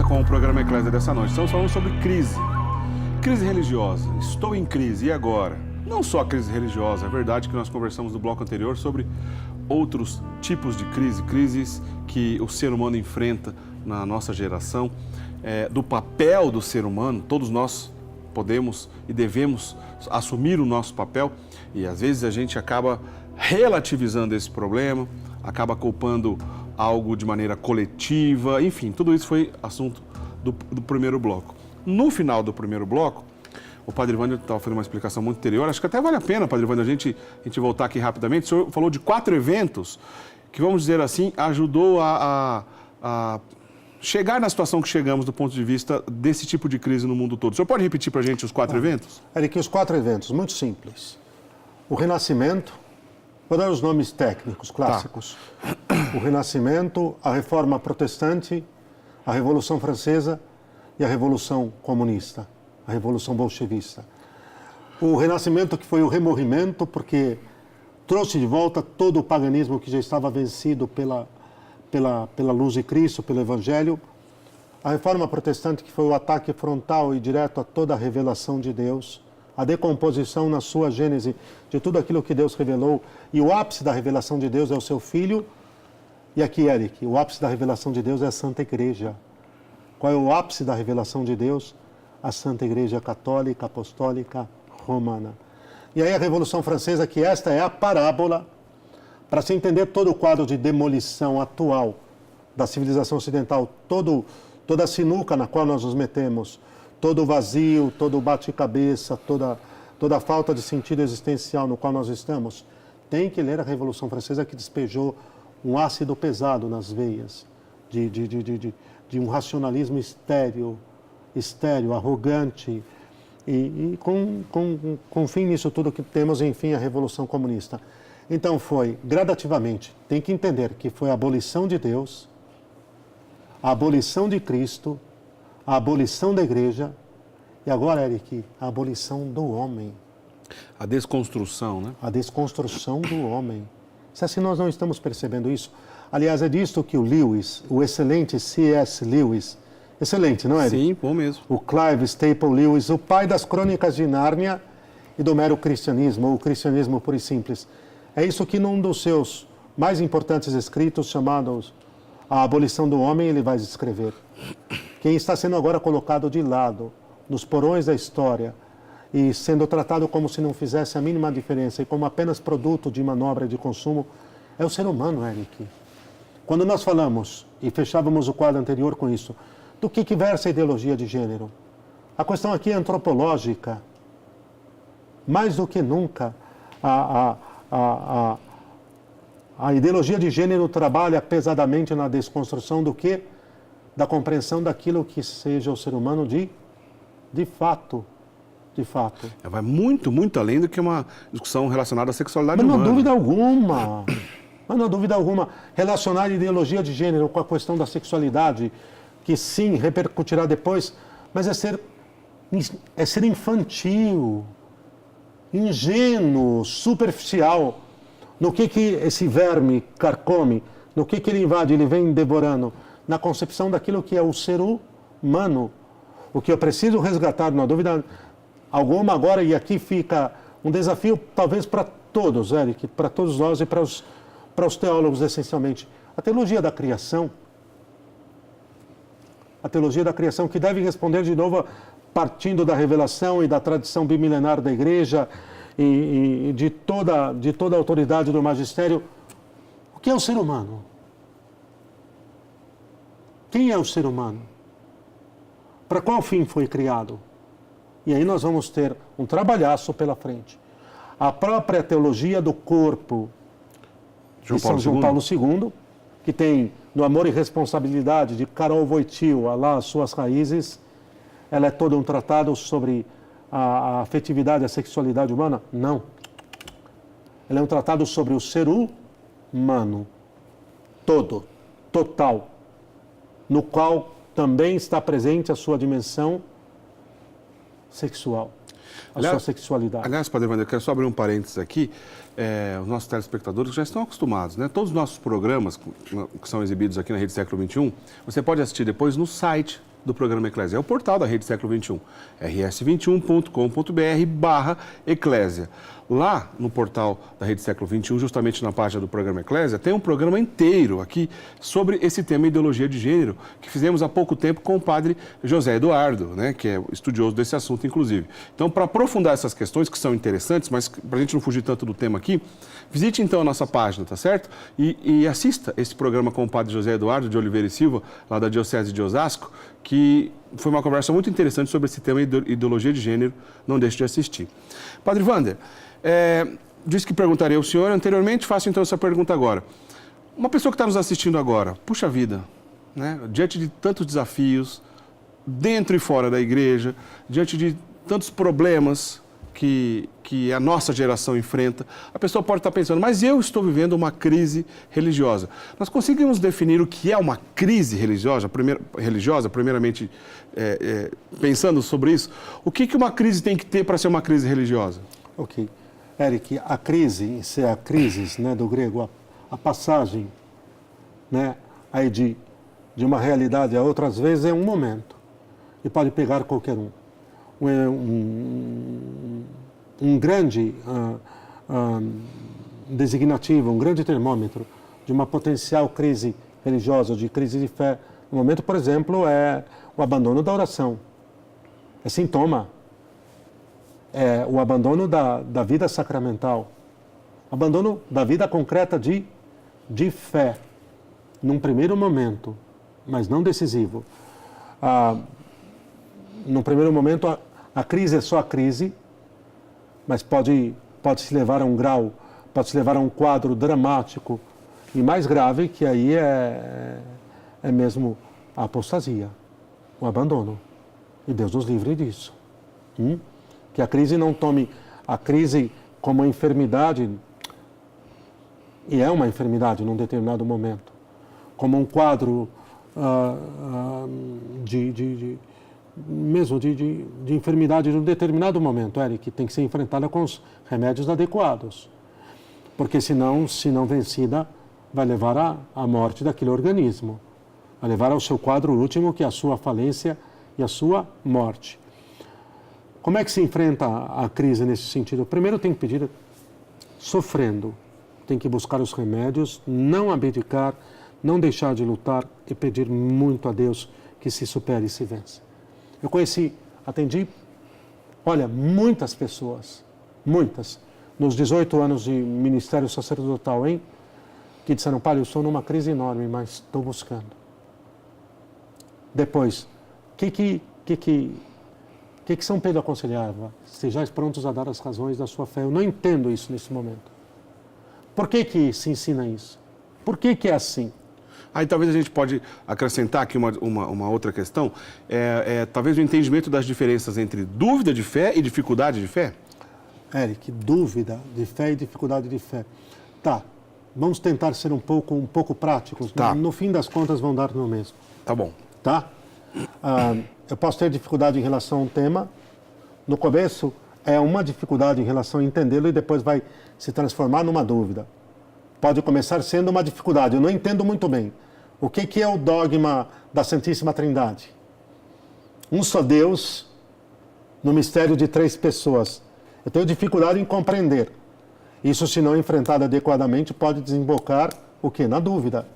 com o programa Eclésia dessa noite. Estamos falando sobre crise. Crise religiosa. Estou em crise, e agora? Não só a crise religiosa, é verdade que nós conversamos no bloco anterior sobre outros tipos de crise, crises que o ser humano enfrenta na nossa geração, do papel do ser humano. Todos nós podemos e devemos assumir o nosso papel e às vezes a gente acaba relativizando esse problema, acaba culpando algo de maneira coletiva, enfim, tudo isso foi assunto do primeiro bloco. No final do primeiro bloco, o Padre Wander estava fazendo uma explicação muito anterior, acho que até vale a pena, Padre Wander, a gente voltar aqui rapidamente. O senhor falou de 4 eventos que, vamos dizer assim, ajudou a chegar na situação que chegamos do ponto de vista desse tipo de crise no mundo todo. O senhor pode repetir para a gente os 4 eventos? Eric, os 4 eventos, muito simples. O Renascimento, vou dar os nomes técnicos, clássicos. Tá. O Renascimento, a Reforma Protestante, a Revolução Francesa e a Revolução Comunista, a Revolução Bolchevista. O Renascimento que foi o remorrimento, porque trouxe de volta todo o paganismo que já estava vencido pela luz de Cristo, pelo Evangelho. A Reforma Protestante, que foi o ataque frontal e direto a toda a revelação de Deus, a decomposição na sua gênese de tudo aquilo que Deus revelou, e o ápice da revelação de Deus é o seu Filho. E aqui, Eric, o ápice da revelação de Deus é a Santa Igreja. Qual é o ápice da revelação de Deus? A Santa Igreja Católica, Apostólica, Romana. E aí a Revolução Francesa, que esta é a parábola, para se entender todo o quadro de demolição atual da civilização ocidental, toda a sinuca na qual nós nos metemos, todo o vazio, todo o bate-cabeça, toda a falta de sentido existencial no qual nós estamos, tem que ler a Revolução Francesa, que despejou um ácido pesado nas veias de um racionalismo estéril, arrogante, e com fim nisso tudo que temos, enfim, a Revolução Comunista. Então foi, gradativamente, tem que entender que foi a abolição de Deus, a abolição de Cristo, a abolição da Igreja, e agora, Eric, a abolição do homem. A desconstrução, né? A desconstrução do homem. Se assim nós não estamos percebendo isso, aliás, é disto que o Lewis, o excelente C.S. Lewis, excelente, não é, Eric? Sim, bom mesmo. O Clive Staple Lewis, o pai das Crônicas de Nárnia e do mero cristianismo, ou o cristianismo puro e simples. É isso que num dos seus mais importantes escritos, chamados A Abolição do Homem, ele vai escrever. Quem está sendo agora colocado de lado, nos porões da história, e sendo tratado como se não fizesse a mínima diferença e como apenas produto de manobra de consumo, é o ser humano, Eric. Quando nós falamos, e fechávamos o quadro anterior com isso, do que versa a ideologia de gênero? A questão aqui é antropológica. Mais do que nunca, a ideologia de gênero trabalha pesadamente na desconstrução do quê? Da compreensão daquilo que seja o ser humano de fato. De fato. Vai muito, muito além do que uma discussão relacionada à sexualidade humana. Mas não há dúvida alguma. Mas não há dúvida alguma. Relacionar a ideologia de gênero com a questão da sexualidade, que sim, repercutirá depois, mas é ser infantil, ingênuo, superficial. No que esse verme carcome, no que ele invade, ele vem devorando? Na concepção daquilo que é o ser humano. O que eu preciso resgatar, não há dúvida alguma agora, e aqui fica um desafio talvez para todos, Eric, para todos nós e para os teólogos essencialmente. A teologia da criação, que deve responder de novo partindo da revelação e da tradição bimilenar da Igreja e de toda a autoridade do magistério. O que é o ser humano? Quem é o ser humano? Para qual fim foi criado? E aí nós vamos ter um trabalhaço pela frente. A própria teologia do corpo de São João Paulo II, que tem no Amor e Responsabilidade de Karol Wojtyła lá as suas raízes, ela é todo um tratado sobre a afetividade, a sexualidade humana? Não. Ela é um tratado sobre o ser humano, todo, total, no qual também está presente a sua dimensão sexual, a sua sexualidade. Aliás, Padre Wander, eu quero só abrir um parênteses aqui. Os nossos telespectadores já estão acostumados, né? Todos os nossos programas que são exibidos aqui na Rede Século XXI, você pode assistir depois no site do programa Eclésia. É o portal da Rede Século XXI, rs21.com.br/eclésia. Lá no portal da Rede Século XXI, justamente na página do programa Eclésia, tem um programa inteiro aqui sobre esse tema ideologia de gênero, que fizemos há pouco tempo com o padre José Eduardo, né, que é estudioso desse assunto, inclusive. Então, para aprofundar essas questões que são interessantes, mas para a gente não fugir tanto do tema aqui, visite então a nossa página, tá certo? E assista esse programa com o padre José Eduardo de Oliveira e Silva, lá da Diocese de Osasco, que foi uma conversa muito interessante sobre esse tema ideologia de gênero. Não deixe de assistir. Padre Wander, disse que perguntaria ao senhor anteriormente, faço então essa pergunta agora. Uma pessoa que está nos assistindo agora, puxa vida, né, diante de tantos desafios, dentro e fora da igreja, diante de tantos problemas que a nossa geração enfrenta, a pessoa pode estar pensando, mas eu estou vivendo uma crise religiosa. Nós conseguimos definir o que é uma crise religiosa, primeiramente pensando sobre isso? O que uma crise tem que ter para ser uma crise religiosa? Ok. Eric, a crise, se é a crisis, né, do grego, a passagem, né, aí de uma realidade a outra, às vezes é um momento, e pode pegar qualquer um. Um grande designativo, um grande termômetro de uma potencial crise religiosa, de crise de fé, no momento, por exemplo, é o abandono da oração. É sintoma. É o abandono da vida sacramental, abandono da vida concreta de fé, num primeiro momento, mas não decisivo. Num primeiro momento, a crise é só a crise, mas pode se levar a um grau, pode se levar a um quadro dramático e mais grave, que aí é mesmo a apostasia, o abandono. E Deus nos livre disso. Que a crise não tome a crise como uma enfermidade, e é uma enfermidade num determinado momento, como um quadro de enfermidade num determinado momento, Eric, que tem que ser enfrentada com os remédios adequados, porque se não vencida, vai levar à morte daquele organismo, vai levar ao seu quadro último, que é a sua falência e a sua morte. Como é que se enfrenta a crise nesse sentido? Primeiro tem que pedir, sofrendo, tem que buscar os remédios, não abdicar, não deixar de lutar e pedir muito a Deus que se supere e se vença. Eu atendi, muitas pessoas, muitas, nos 18 anos de ministério sacerdotal, que disseram, Padre, eu estou numa crise enorme, mas estou buscando. Depois, que São Pedro aconselhava? Estejais prontos a dar as razões da sua fé. Eu não entendo isso nesse momento. Por que se ensina isso? Por que é assim? Aí talvez a gente pode acrescentar aqui uma outra questão, talvez o entendimento das diferenças entre dúvida de fé e dificuldade de fé? Eric, dúvida de fé e dificuldade de fé. Tá, vamos tentar ser um pouco práticos. Tá. No fim das contas vão dar no mesmo. Tá bom. Tá? Eu posso ter dificuldade em relação a um tema. No começo é uma dificuldade em relação a entendê-lo e depois vai se transformar numa dúvida. Pode começar sendo uma dificuldade. Eu não entendo muito bem. O que é o dogma da Santíssima Trindade? Um só Deus no mistério de 3 pessoas. Eu tenho dificuldade em compreender. Isso, se não enfrentado adequadamente, pode desembocar o quê? Na dúvida.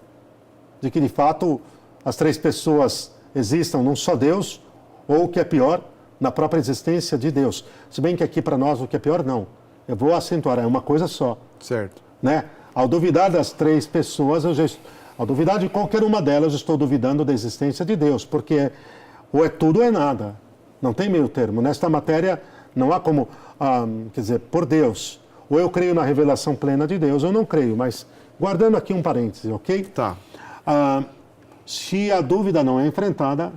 De que, de fato, as 3 pessoas existam num só Deus, ou o que é pior, na própria existência de Deus. Se bem que aqui para nós o que é pior, não. Eu vou acentuar, é uma coisa só. Certo. Né? Ao duvidar das 3 pessoas, ao duvidar de qualquer uma delas, eu estou duvidando da existência de Deus, porque ou é tudo ou é nada. Não tem meio termo. Nesta matéria não há como, por Deus, ou eu creio na revelação plena de Deus, ou não creio, mas guardando aqui um parêntese, ok? Tá. Se a dúvida não é enfrentada,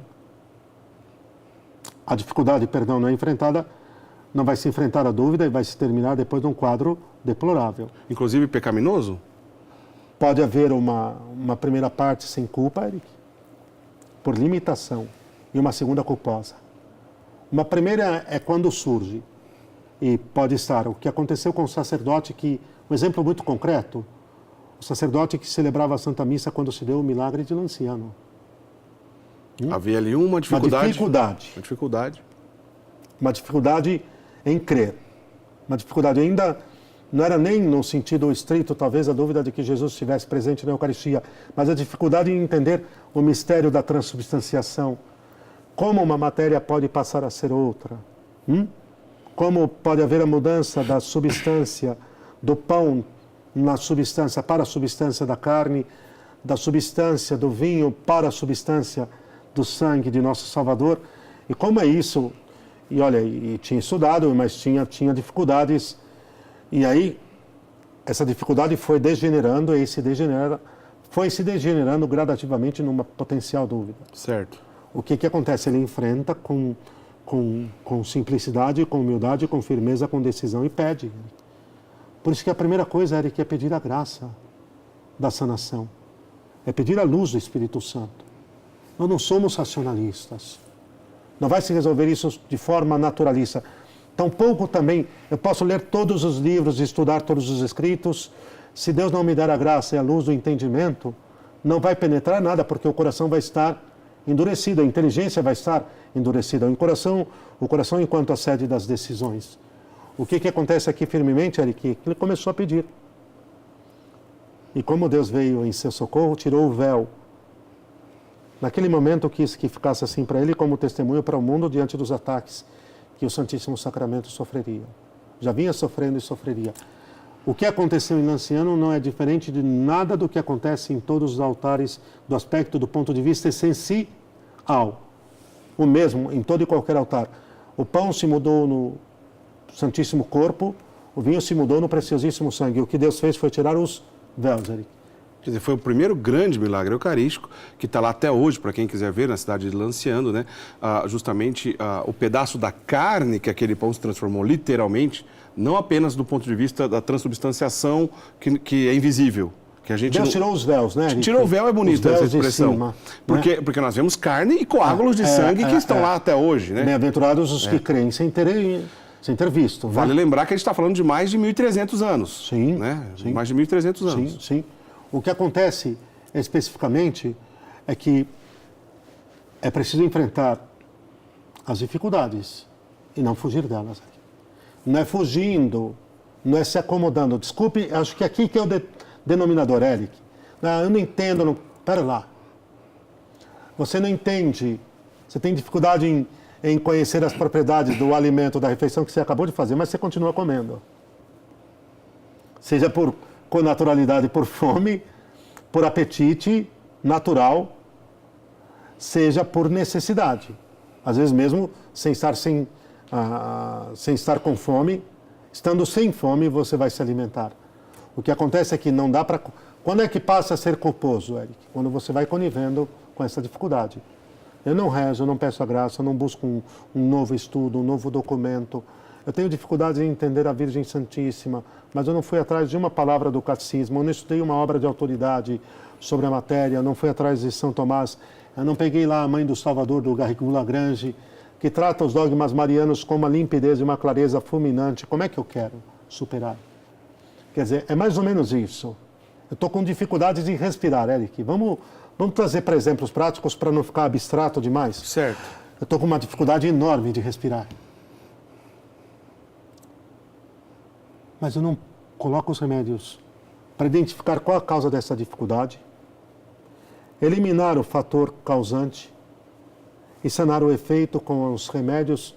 a dificuldade, não é enfrentada, não vai se enfrentar a dúvida e vai se terminar depois de um quadro deplorável. Inclusive pecaminoso? Pode haver uma primeira parte sem culpa, Eric, por limitação, e uma segunda culposa. Uma primeira é quando surge, e pode estar o que aconteceu com o sacerdote, um exemplo muito concreto, o sacerdote que celebrava a Santa Missa quando se deu o milagre de Lanciano. Havia ali uma dificuldade. Uma dificuldade em crer. Uma dificuldade ainda, não era nem no sentido estrito, talvez, a dúvida de que Jesus estivesse presente na Eucaristia, mas a dificuldade em entender o mistério da transubstanciação. Como uma matéria pode passar a ser outra. Como pode haver a mudança da substância do pão na substância para a substância da carne, da substância do vinho para a substância do sangue de nosso Salvador. E como é isso? E olha, e tinha estudado, mas tinha dificuldades. E aí, essa dificuldade foi degenerando, foi se degenerando gradativamente numa potencial dúvida. Certo. O que acontece? Ele enfrenta com simplicidade, com humildade, com firmeza, com decisão e pede. Por isso que a primeira coisa, Eric, é pedir a graça da sanação. É pedir a luz do Espírito Santo. Nós não somos racionalistas. Não vai se resolver isso de forma naturalista. Tampouco também eu posso ler todos os livros, estudar todos os escritos. Se Deus não me der a graça e a luz do entendimento, não vai penetrar nada, porque o coração vai estar endurecido, a inteligência vai estar endurecida. O coração enquanto a sede das decisões. O que acontece aqui firmemente, Eric? Ele começou a pedir. E como Deus veio em seu socorro, tirou o véu. Naquele momento quis que ficasse assim para ele como testemunho para o mundo diante dos ataques que o Santíssimo Sacramento sofreria. Já vinha sofrendo e sofreria. O que aconteceu em Lanciano não é diferente de nada do que acontece em todos os altares do aspecto do ponto de vista essencial. O mesmo em todo e qualquer altar. O pão se mudou no Santíssimo Corpo, o vinho se mudou no preciosíssimo sangue. O que Deus fez foi tirar os véus, Eric. Quer dizer, foi o primeiro grande milagre eucarístico, que está lá até hoje, para quem quiser ver, na cidade de Lanciano, né? Justamente o pedaço da carne que aquele pão se transformou, literalmente, não apenas do ponto de vista da transubstanciação, que é invisível. Que a gente Deus tirou os véus, né? Tirou o véu, é bonita essa expressão. Cima, porque nós vemos carne e coágulos de sangue que estão lá até hoje, né? Bem-aventurados os que creem sem ter visto. Vale lembrar que a gente está falando de mais de 1.300 anos. Sim, né? sim. Mais de 1.300 anos. Sim, sim. O que acontece especificamente é que é preciso enfrentar as dificuldades e não fugir delas. Não é fugindo, não é se acomodando. Desculpe, acho que aqui que é o denominador, Eric. Não, eu não entendo. Pera lá. Você não entende. Você tem dificuldade em conhecer as propriedades do alimento, da refeição que você acabou de fazer, mas você continua comendo. Seja por naturalidade, por fome, por apetite natural, seja por necessidade. Às vezes mesmo sem estar com fome, estando sem fome, você vai se alimentar. O que acontece é que não dá para... Quando é que passa a ser culposo, Eric? Quando você vai conivendo com essa dificuldade. Eu não rezo, eu não peço a graça, eu não busco um novo estudo, um novo documento. Eu tenho dificuldade em entender a Virgem Santíssima, mas eu não fui atrás de uma palavra do catecismo, eu não estudei uma obra de autoridade sobre a matéria, eu não fui atrás de São Tomás, eu não peguei lá a Mãe do Salvador, do Garrigou Lagrange, que trata os dogmas marianos com uma limpidez e uma clareza fulminante. Como é que eu quero superar? Quer dizer, é mais ou menos isso. Eu estou com dificuldades de respirar, Eric. Vamos trazer para exemplos práticos para não ficar abstrato demais? Certo. Eu estou com uma dificuldade enorme de respirar. Mas eu não coloco os remédios para identificar qual a causa dessa dificuldade, eliminar o fator causante e sanar o efeito com os remédios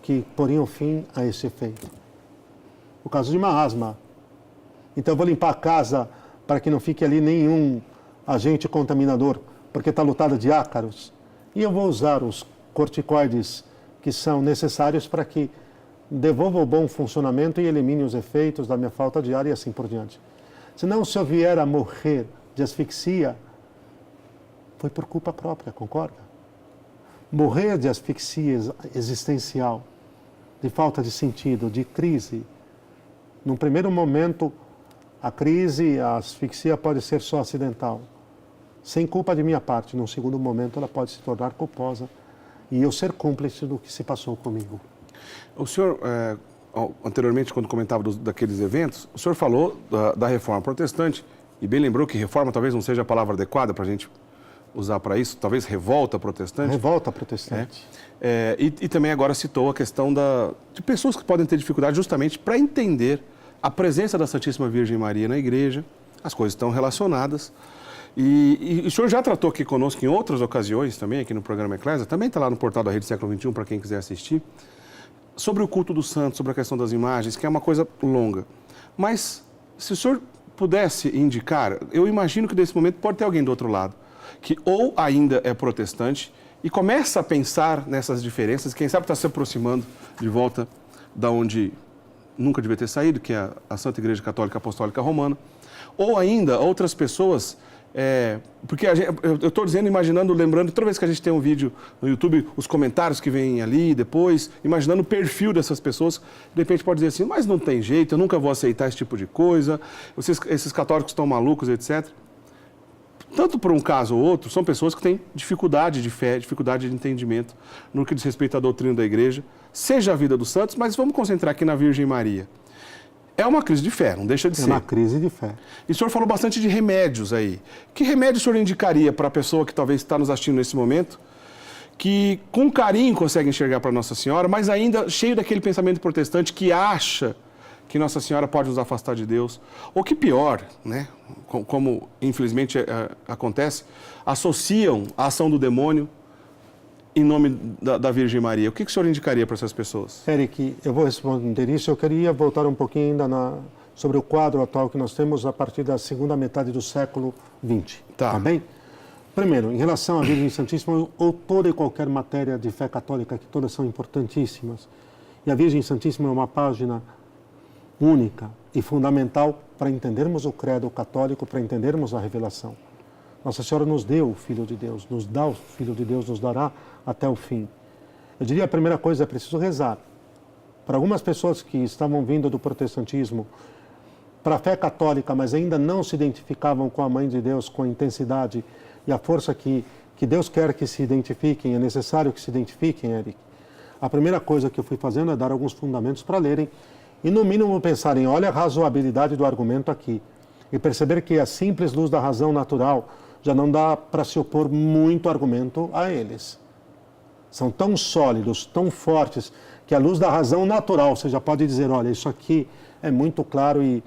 que poriam fim a esse efeito. O caso de uma asma. Então eu vou limpar a casa para que não fique ali nenhum agente contaminador, porque está lotada de ácaros. E eu vou usar os corticoides que são necessários para que devolva o bom funcionamento e elimine os efeitos da minha falta de ar e assim por diante. Senão, se eu vier a morrer de asfixia, foi por culpa própria, concorda? Morrer de asfixia existencial, de falta de sentido, de crise. Num primeiro momento, a crise, a asfixia pode ser só acidental, sem culpa de minha parte. Num segundo momento, ela pode se tornar culposa e eu ser cúmplice do que se passou comigo. O senhor, anteriormente, quando comentava daqueles eventos, o senhor falou da reforma protestante e bem lembrou que reforma talvez não seja a palavra adequada para a gente usar para isso, talvez revolta protestante. Revolta protestante. E também agora citou a questão de pessoas que podem ter dificuldade justamente para entender a presença da Santíssima Virgem Maria na igreja, as coisas estão relacionadas. E o senhor já tratou aqui conosco em outras ocasiões também, aqui no programa Eclésia, também está lá no portal da Rede Século XXI, para quem quiser assistir, sobre o culto dos santos, sobre a questão das imagens, que é uma coisa longa. Mas, se o senhor pudesse indicar, eu imagino que nesse momento pode ter alguém do outro lado, que ou ainda é protestante e começa a pensar nessas diferenças, quem sabe está se aproximando de volta da onde nunca devia ter saído, que é a Santa Igreja Católica Apostólica Romana, ou ainda outras pessoas... porque eu estou dizendo, imaginando, lembrando, toda vez que a gente tem um vídeo no YouTube, os comentários que vêm ali depois, imaginando o perfil dessas pessoas, de repente pode dizer assim, mas não tem jeito, eu nunca vou aceitar esse tipo de coisa, esses católicos estão malucos, etc. Tanto por um caso ou outro, são pessoas que têm dificuldade de fé, dificuldade de entendimento no que diz respeito à doutrina da igreja, seja a vida dos santos, mas vamos concentrar aqui na Virgem Maria. É uma crise de fé, não deixa de ser. É uma crise de fé. E o senhor falou bastante de remédios aí. Que remédio o senhor indicaria para a pessoa que talvez está nos assistindo nesse momento, que com carinho consegue enxergar para Nossa Senhora, mas ainda cheio daquele pensamento protestante que acha que Nossa Senhora pode nos afastar de Deus? Ou que pior, né? Como infelizmente acontece, associam a ação do demônio em nome da Virgem Maria. O que o senhor indicaria para essas pessoas? Eric, eu vou responder isso. Eu queria voltar um pouquinho ainda sobre o quadro atual que nós temos a partir da segunda metade do século XX. Tá bem? Primeiro, em relação à Virgem Santíssima, ou toda e qualquer matéria de fé católica, que todas são importantíssimas, e a Virgem Santíssima é uma página única e fundamental para entendermos o credo católico, para entendermos a revelação. Nossa Senhora nos deu o Filho de Deus, nos dá o Filho de Deus, nos dará até o fim. Eu diria a primeira coisa, é preciso rezar. Para algumas pessoas que estavam vindo do protestantismo para a fé católica, mas ainda não se identificavam com a Mãe de Deus, com a intensidade e a força que Deus quer que se identifiquem, é necessário que se identifiquem, Eric. A primeira coisa que eu fui fazendo é dar alguns fundamentos para lerem e, no mínimo, pensarem, olha a razoabilidade do argumento aqui. E perceber que a simples luz da razão natural já não dá para se opor muito argumento a eles. São tão sólidos, tão fortes, que a luz da razão natural, você já pode dizer, olha, isso aqui é muito claro e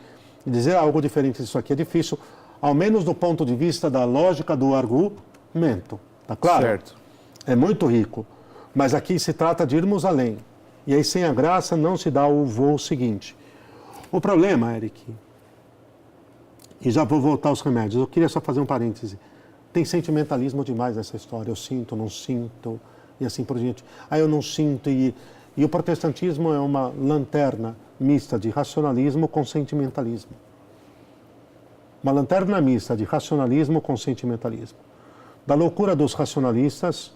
dizer algo diferente disso aqui é difícil, ao menos do ponto de vista da lógica do argumento. Tá claro? Certo. É muito rico, mas aqui se trata de irmos além. E aí, sem a graça, não se dá o voo seguinte. O problema, Eric, e já vou voltar aos remédios, eu queria só fazer um parêntese. Tem sentimentalismo demais nessa história, eu sinto, não sinto, e assim por diante. Eu não sinto, e o protestantismo é uma lanterna mista de racionalismo com sentimentalismo. Uma lanterna mista de racionalismo com sentimentalismo. Da loucura dos racionalistas,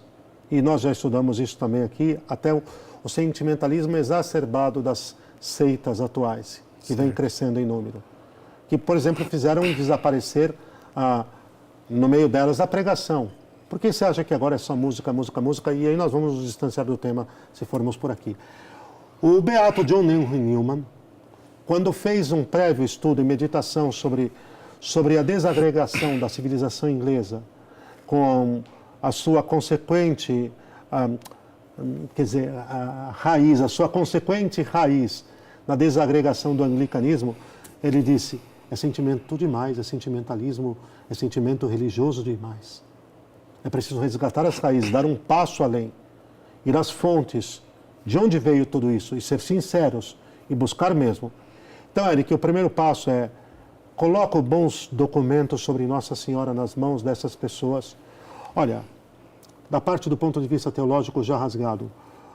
e nós já estudamos isso também aqui, até o sentimentalismo exacerbado das seitas atuais, que vem crescendo em número. Que, por exemplo, fizeram desaparecer, no meio delas, a pregação. Por que você acha que agora é só música, música, música? E aí nós vamos nos distanciar do tema, se formos por aqui. O beato John Henry Newman, quando fez um prévio estudo e meditação sobre a desagregação da civilização inglesa, com a sua consequente, a raiz, a sua consequente raiz na desagregação do anglicanismo, ele disse, é sentimento demais, é sentimentalismo, é sentimento religioso demais. É preciso resgatar as raízes, dar um passo além, ir às fontes, de onde veio tudo isso, e ser sinceros, e buscar mesmo. Então, Eric, o primeiro passo é, coloca bons documentos sobre Nossa Senhora nas mãos dessas pessoas. Olha, da parte do ponto de vista teológico já rasgado,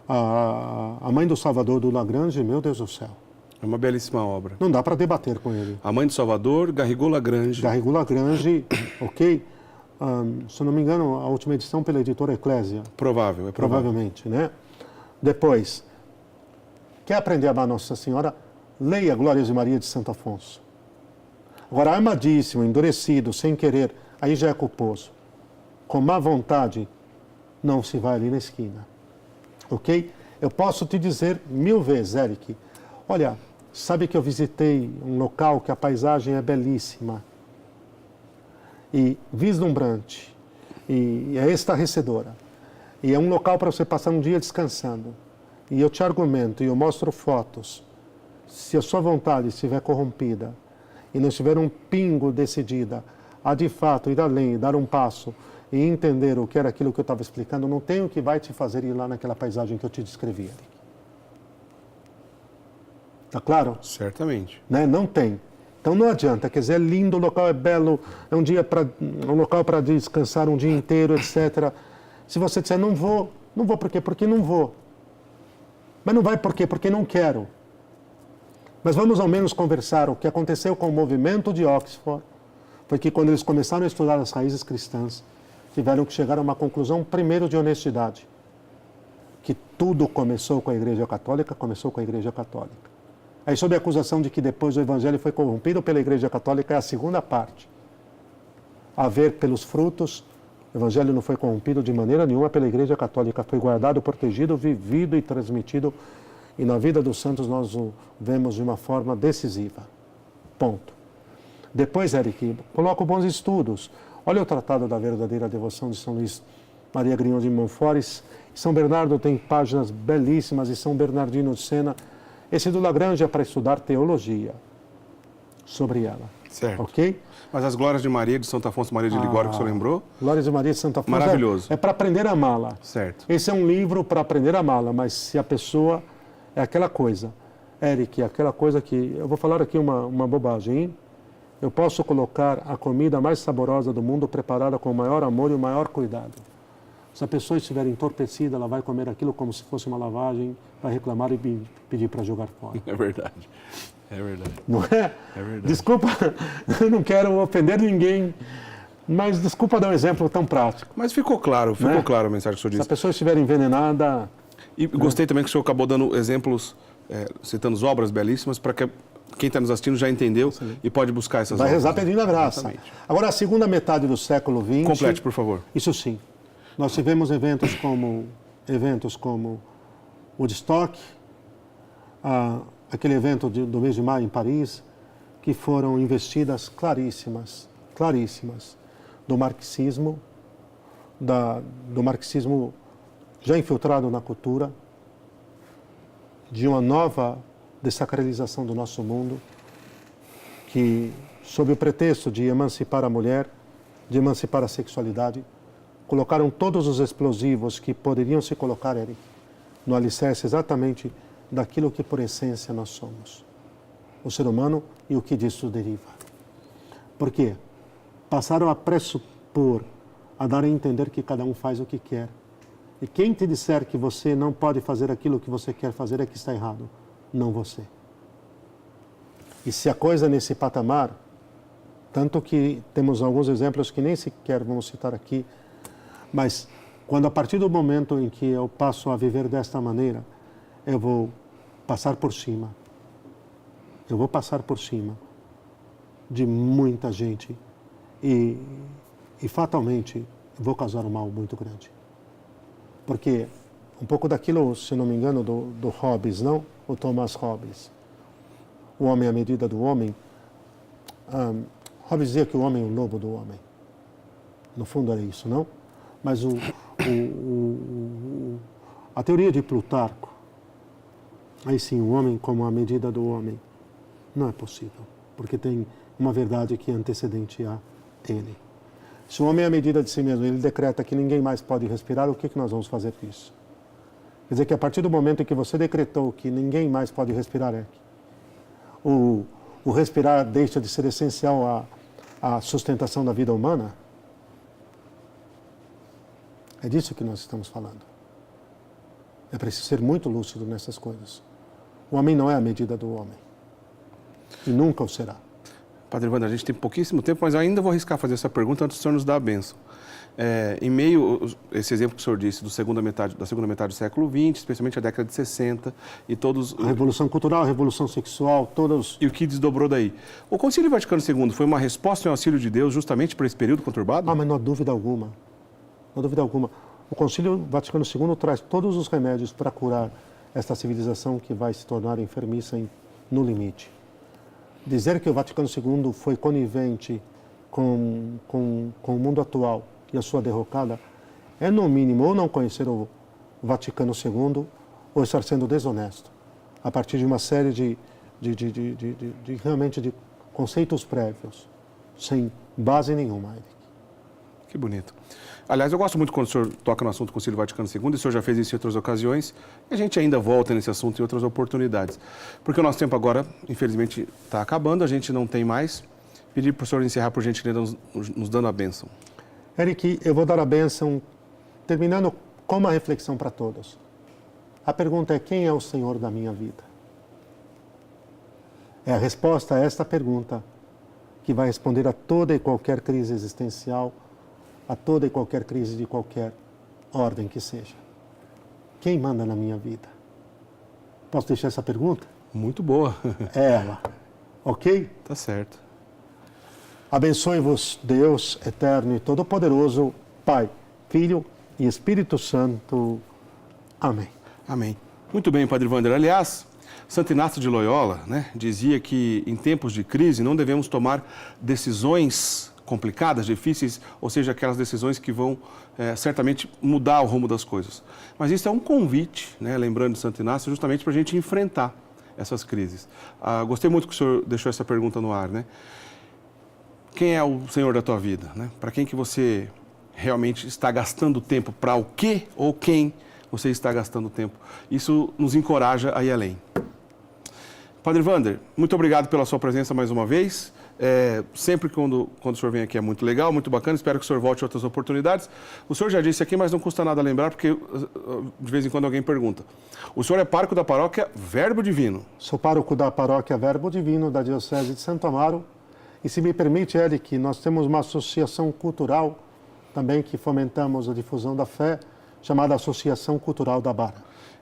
a Mãe do Salvador, do Lagrange, meu Deus do céu. É uma belíssima obra. Não dá para debater com ele. A Mãe do Salvador, Garrigou Lagrange. Garrigou Lagrange, ok. Se eu não me engano, a última edição pela editora Eclésia. Provável, é provável. Provavelmente, né? Depois, quer aprender a amar Nossa Senhora? Leia Glórias de Maria de Santo Afonso. Agora, armadíssimo, endurecido, sem querer, aí já é culposo. Com má vontade, não se vai ali na esquina. Ok? Eu posso te dizer 1000 vezes, Eric, olha, sabe que eu visitei um local que a paisagem é belíssima e vislumbrante. E é estarrecedora. E é um local para você passar um dia descansando. E eu te argumento, e eu mostro fotos. Se a sua vontade estiver corrompida e não estiver um pingo decidida a de fato ir além, dar um passo e entender o que era aquilo que eu estava explicando, não tem o que vai te fazer ir lá naquela paisagem que eu te descrevi. Está claro? Certamente. Né? Não tem. Então não adianta, quer dizer, é lindo, o local é belo, é um local para descansar um dia inteiro, etc. Se você disser, não vou por quê? Porque não vou. Mas não vai por quê? Porque não quero. Mas vamos ao menos conversar. O que aconteceu com o movimento de Oxford foi que quando eles começaram a estudar as raízes cristãs, tiveram que chegar a uma conclusão, primeiro, de honestidade. Que tudo começou com a Igreja Católica, começou com a Igreja Católica. Aí, sob a acusação de que depois o Evangelho foi corrompido pela Igreja Católica, é a segunda parte. A ver pelos frutos, o Evangelho não foi corrompido de maneira nenhuma pela Igreja Católica. Foi guardado, protegido, vivido e transmitido. E na vida dos santos nós o vemos de uma forma decisiva. Ponto. Depois, Eric, coloca bons estudos. Olha o Tratado da Verdadeira Devoção de São Luís Maria Grignon de Montfort. São Bernardo tem páginas belíssimas e São Bernardino de Sena. Esse do Lagrange é para estudar teologia sobre ela. Certo. Ok? Mas as Glórias de Maria de Santo Afonso Maria de Ligório, que o senhor lembrou? Glórias de Maria de Santo Afonso. Maravilhoso. É para aprender a amá-la. Certo. Esse é um livro para aprender a amá-la, mas se a pessoa é aquela coisa, Eric, aquela coisa que... Eu vou falar aqui uma bobagem, hein? Eu posso colocar a comida mais saborosa do mundo preparada com o maior amor e o maior cuidado. Se a pessoa estiver entorpecida, ela vai comer aquilo como se fosse uma lavagem, vai reclamar e pedir para jogar fora. É verdade. É verdade. Não é? É verdade. Desculpa, eu não quero ofender ninguém, mas desculpa dar um exemplo tão prático. Mas ficou claro a mensagem que o senhor Se a disse. pessoa estiver envenenada... E gostei também que o senhor acabou dando exemplos, citando obras belíssimas, para que quem está nos assistindo já entendeu e pode buscar essas Vai obras. rezar pedindo a graça. Exatamente. Agora, a segunda metade do século XX... Complete, por favor. Isso sim. Nós tivemos eventos como Woodstock, aquele evento do mês de maio em Paris, que foram investidas claríssimas do marxismo já infiltrado na cultura, de uma nova dessacralização do nosso mundo, que, sob o pretexto de emancipar a mulher, de emancipar a sexualidade, colocaram todos os explosivos que poderiam se colocar, Eric, no alicerce exatamente daquilo que por essência nós somos, o ser humano e o que disso deriva. Por quê? Passaram a pressupor, a dar a entender que cada um faz o que quer. E quem te disser que você não pode fazer aquilo que você quer fazer é que está errado, não você. E se a coisa é nesse patamar, tanto que temos alguns exemplos que nem sequer vamos citar aqui, mas quando a partir do momento em que eu passo a viver desta maneira, eu vou passar por cima. Eu vou passar por cima de muita gente e fatalmente vou causar um mal muito grande. Porque um pouco daquilo, se não me engano, do Hobbes, não? O Thomas Hobbes. O homem à medida do homem. Hobbes dizia que o homem é o lobo do homem. No fundo era isso, não? Mas a teoria de Plutarco, aí sim, o homem como a medida do homem, não é possível, porque tem uma verdade que é antecedente a ele. Se o homem é a medida de si mesmo, ele decreta que ninguém mais pode respirar, o que nós vamos fazer com isso? Quer dizer que a partir do momento em que você decretou que ninguém mais pode respirar, o respirar deixa de ser essencial à sustentação da vida humana? É disso que nós estamos falando. É preciso ser muito lúcido nessas coisas. O homem não é a medida do homem. E nunca o será. Padre Wander, a gente tem pouquíssimo tempo, mas eu ainda vou arriscar fazer essa pergunta antes do senhor nos dar a bênção. Em meio a esse exemplo que o senhor disse da segunda metade do século XX, especialmente a década de 60 e todos... A Revolução Cultural, a Revolução Sexual, todos... E o que desdobrou daí. O Concílio Vaticano II foi uma resposta e um auxílio de Deus justamente para esse período conturbado? Mas não há dúvida alguma. Não há dúvida alguma. O Concílio Vaticano II traz todos os remédios para curar esta civilização que vai se tornar enfermiça no limite. Dizer que o Vaticano II foi conivente com o mundo atual e a sua derrocada é, no mínimo, ou não conhecer o Vaticano II ou estar sendo desonesto, a partir de uma série de realmente de conceitos prévios, sem base nenhuma, Eric. Que bonito. Aliás, eu gosto muito quando o senhor toca no assunto do Concílio Vaticano II, e o senhor já fez isso em outras ocasiões, e a gente ainda volta nesse assunto em outras oportunidades. Porque o nosso tempo agora, infelizmente, está acabando, a gente não tem mais. Pedir para o senhor encerrar, por gentileza, nos dando a bênção. Eric, eu vou dar a bênção, terminando com uma reflexão para todos. A pergunta é: quem é o Senhor da minha vida? É a resposta a esta pergunta que vai responder a toda e qualquer crise existencial, a toda e qualquer crise de qualquer ordem que seja. Quem manda na minha vida? Posso deixar essa pergunta? Muito boa. É ela. Ok? Tá certo. Abençoe-vos, Deus eterno e todo-poderoso, Pai, Filho e Espírito Santo. Amém. Amém. Muito bem, Padre Wander. Aliás, Santo Inácio de Loyola, né, dizia que em tempos de crise não devemos tomar decisões complicadas, difíceis, ou seja, aquelas decisões que vão certamente mudar o rumo das coisas. Mas isso é um convite, né, lembrando de Santo Inácio, justamente para a gente enfrentar essas crises. Gostei muito que o senhor deixou essa pergunta no ar, né? Quem é o Senhor da tua vida, né? Para quem que você realmente está gastando tempo? Para o quê ou quem você está gastando tempo? Isso nos encoraja a ir além. Padre Wander, muito obrigado pela sua presença mais uma vez. Sempre quando o senhor vem aqui é muito legal, muito bacana. Espero que o senhor volte em outras oportunidades. O senhor já disse aqui, mas não custa nada lembrar, porque de vez em quando alguém pergunta. O senhor é pároco da paróquia Verbo Divino. Sou pároco da paróquia Verbo Divino da Diocese de Santo Amaro. E se me permite, Eric, nós temos uma associação cultural também que fomentamos a difusão da fé, chamada Associação Cultural da Bar.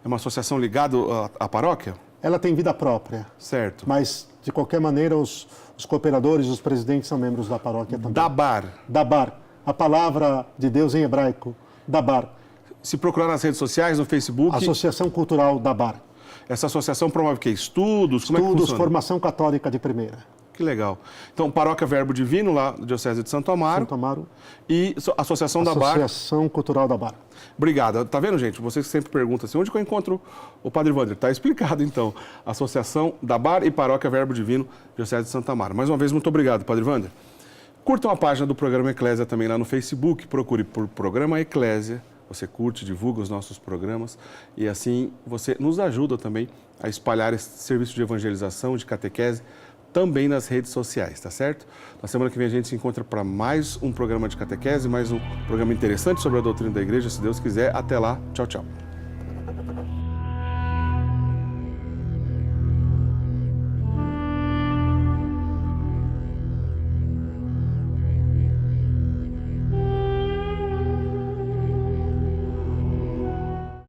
É uma associação ligada à paróquia? Ela tem vida própria. Certo. Mas, de qualquer maneira, os cooperadores, os presidentes são membros da paróquia também. Dabar. Dabar. A palavra de Deus em hebraico. Dabar. Se procurar nas redes sociais, no Facebook... Associação Cultural Dabar. Essa associação promove o quê? Estudos? Como é que Estudos, funciona? formação católica de primeira. Que legal. Então, Paróquia Verbo Divino, lá da Diocese de Santo Amaro. Santo Amaro. E Associação da Bar. Associação Cultural da Bar. Obrigado. Tá vendo, gente? Vocês sempre perguntam assim, onde que eu encontro o Padre Wander? Tá explicado, então. Associação da Bar e Paróquia Verbo Divino, Diocese de Santo Amaro. Mais uma vez, muito obrigado, Padre Wander. Curtam a página do Programa Eclésia também lá no Facebook. Procure por Programa Eclésia. Você curte, divulga os nossos programas e assim você nos ajuda também a espalhar esse serviço de evangelização, de catequese, também nas redes sociais, tá certo? Na semana que vem a gente se encontra para mais um programa de catequese, mais um programa interessante sobre a doutrina da igreja, se Deus quiser. Até lá, tchau, tchau.